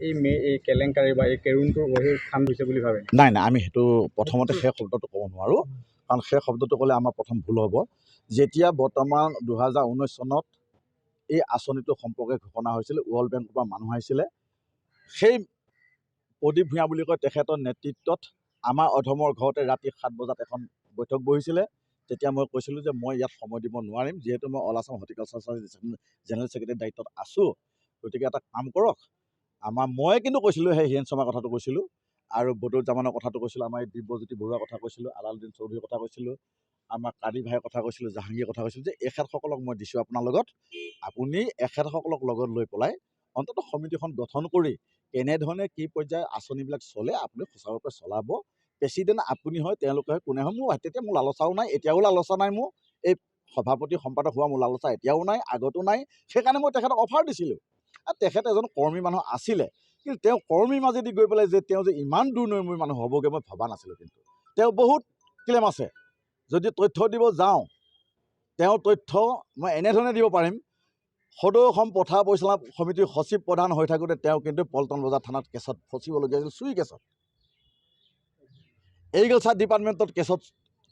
এই কেলেংকাৰী বা এই কেৰুণটোৰ খান হৈছে বুলি ভাবে? নাই নাই, আমি সেইটো প্ৰথমতে সেই শব্দটো ক'ব নোৱাৰোঁ, কাৰণ সেই শব্দটো ক'লে আমাৰ প্ৰথম ভুল হ'ব। যেতিয়া বৰ্তমান 2019 চনত এই আঁচনিটো সম্পৰ্কে ঘোষণা হৈছিল, ৱৰ্ল্ড বেংকৰ পৰা মানুহ আহিছিলে, সেই প্ৰদীপ ভূঞা বুলি কয় তেখেতৰ নেতৃত্বত আমাৰ অধমৰ ঘৰতে ৰাতি 7 বজাত এখন বৈঠক বহিছিলে। তেতিয়া মই কৈছিলোঁ যে মই ইয়াত সময় দিব নোৱাৰিম, যিহেতু মই all Assam horticulture general secretary দায়িত্বত আছোঁ। গতিকে এটা কাম কৰক, মই কিন্তু কৈছিলোঁ সেই হিৰেণ শৰ্মাৰ কথাটো কৈছিলোঁ, আৰু বদৰুজ্জামানৰ কথাটো কৈছিলোঁ, আমাৰ এই দিব্যজ্যোতি বৰুৱাৰ কথা কৈছিলোঁ, আলাউদ্দিন চৌধুৰীৰ কথা কৈছিলোঁ, আমাৰ কাদি ভাইৰ কথা কৈছিলোঁ, জাহাংগীৰৰ কথা কৈছিলোঁ, যে এখেতসকলক মই দিছোঁ আপোনাৰ লগত, আপুনি এখেতসকলক লগত লৈ পেলাই অন্ততঃ সমিতিখন গঠন কৰি কেনেধৰণে কি পৰ্যায়ৰ আঁচনিবিলাক চলে আপুনি সুচাৰুৰূপে চলাব। প্ৰেচিডেণ্ট আপুনি হয়, তেওঁলোকে হয়, কোনে হয়, তেতিয়া মোৰ লালচাও নাই, এতিয়াও লালচা নাই, মোৰ এই সভাপতি সম্পাদক হোৱা মোৰ লালচা এতিয়াও নাই, আগতো নাই। সেইকাৰণে মই তেখেতক অফাৰ দিছিলোঁ। তেখেত এজন কৰ্মী মানুহ আছিলে, কিন্তু তেওঁ কৰ্মীৰ মাজেদি গৈ পেলাই যে তেওঁ যে ইমান দূৰনৈমূৰ মানুহ হ'বগৈ মই ভবা নাছিলোঁ। কিন্তু তেওঁ বহুত ক্লেম আছে, যদি তথ্য দিব যাওঁ তেওঁৰ তথ্য মই এনেধৰণে দিব পাৰিম। সদৌ অসম পথাৰ পৰিচালনা সমিতিৰ সচিব প্ৰধান হৈ থাকোঁতে তেওঁ কিন্তু পল্টন বজাৰ থানাত কেছত ফচিবলগীয়া হৈছিল, চুৰি কেছত, এগ্ৰিকালচাৰ ডিপাৰ্টমেণ্টত কেছত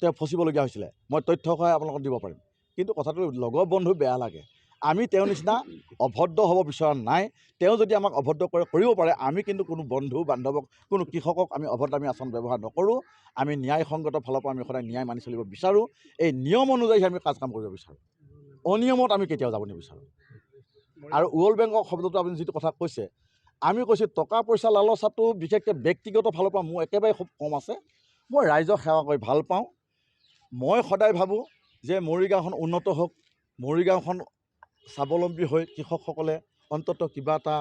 তেওঁ ফচিবলগীয়া হৈছিলে। মই তথ্য সহায় আপোনালোকক দিব পাৰিম। কিন্তু কথাটো লগৰ বন্ধু বেয়া লাগে, আমি তেওঁৰ নিচিনা অভদ্ৰ হ'ব বিচৰা নাই। তেওঁ যদি আমাক অভদ্ৰ কৰিব পাৰে, আমি কিন্তু কোনো বন্ধু বান্ধৱক, কোনো কৃষকক আমি অভদ্ৰামী আচৰণ ব্যৱহাৰ নকৰোঁ। আমি ন্যায়সংগত ফালৰ পৰা আমি সদায় ন্যায় মানি চলিব বিচাৰোঁ। এই নিয়ম অনুযায়ী আমি কাম কৰিব বিচাৰোঁ, অনিয়মত আমি কেতিয়াও যাব নিবিচাৰোঁ। আৰু ৱৰ্ল্ড বেংকৰ শব্দটো আপুনি যিটো কথা কৈছে, আমি কৈছোঁ টকা পইচা লালচাটো বিশেষকৈ ব্যক্তিগত ফালৰ পৰা মোৰ একেবাৰে খুব কম আছে। মই ৰাইজক সেৱা কৰি ভাল পাওঁ। মই সদায় ভাবোঁ যে মৰিগাঁওখন উন্নত হওক, মৰিগাঁওখন স্বাৱলম্বী হৈ কৃষকসকলে অন্ততঃ কিবা এটা,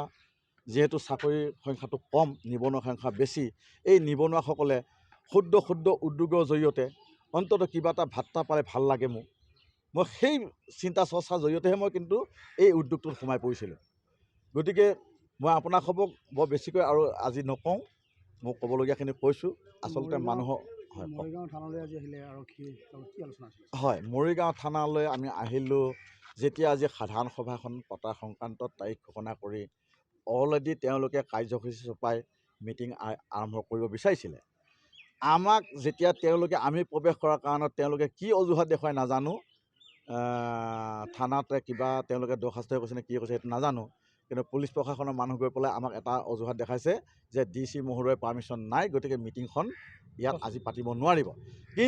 যিহেতু চাকৰিৰ সংখ্যাটো কম, নিবনুৱা সংখ্যা বেছি, এই নিবনুৱাসকলে ক্ষুদ্ৰ ক্ষুদ্ৰ উদ্যোগৰ জৰিয়তে অন্ততঃ কিবা এটা ভাত্তা পালে ভাল লাগে মোৰ। মই সেই চিন্তা চৰ্চাৰ জৰিয়তেহে মই কিন্তু এই উদ্যোগটোত সোমাই পৰিছিলোঁ। গতিকে মই আপোনাসবক বৰ বেছিকৈ আৰু আজি নকওঁ, মোক ক'বলগীয়াখিনি কৈছোঁ। আচলতে মানুহৰ মৰিগাঁও থানালৈ আজি আহিলে আৰক্ষী, কি আলোচনা আছিল? হয়, মৰিগাঁও থানালৈ আমি আহিলোঁ যেতিয়া আজি সাধাৰণ সভাখন পতাৰ সংক্ৰান্তত তাৰিখ ঘোষণা কৰি অলৰেডি তেওঁলোকে কাৰ্যসূচী চপাই মিটিং আৰম্ভ কৰিব বিচাৰিছিলে। আমাক যেতিয়া তেওঁলোকে আমি প্ৰৱেশ কৰাৰ কাৰণত তেওঁলোকে কি অজুহাত দেখুৱাই নাজানো, থানাতে কিবা তেওঁলোকে দৰখাস্ত কৈছে নে কি কৈছে সেইটো নাজানো, কিন্তু পুলিচ প্ৰশাসনৰ মানুহ গৈ পেলাই আমাক এটা অজুহাত দেখাইছে যে DC মহোদয়ৰ পাৰ্মিশ্যন নাই, গতিকে মিটিংখন ইয়াত আজি পাতিব নোৱাৰিব।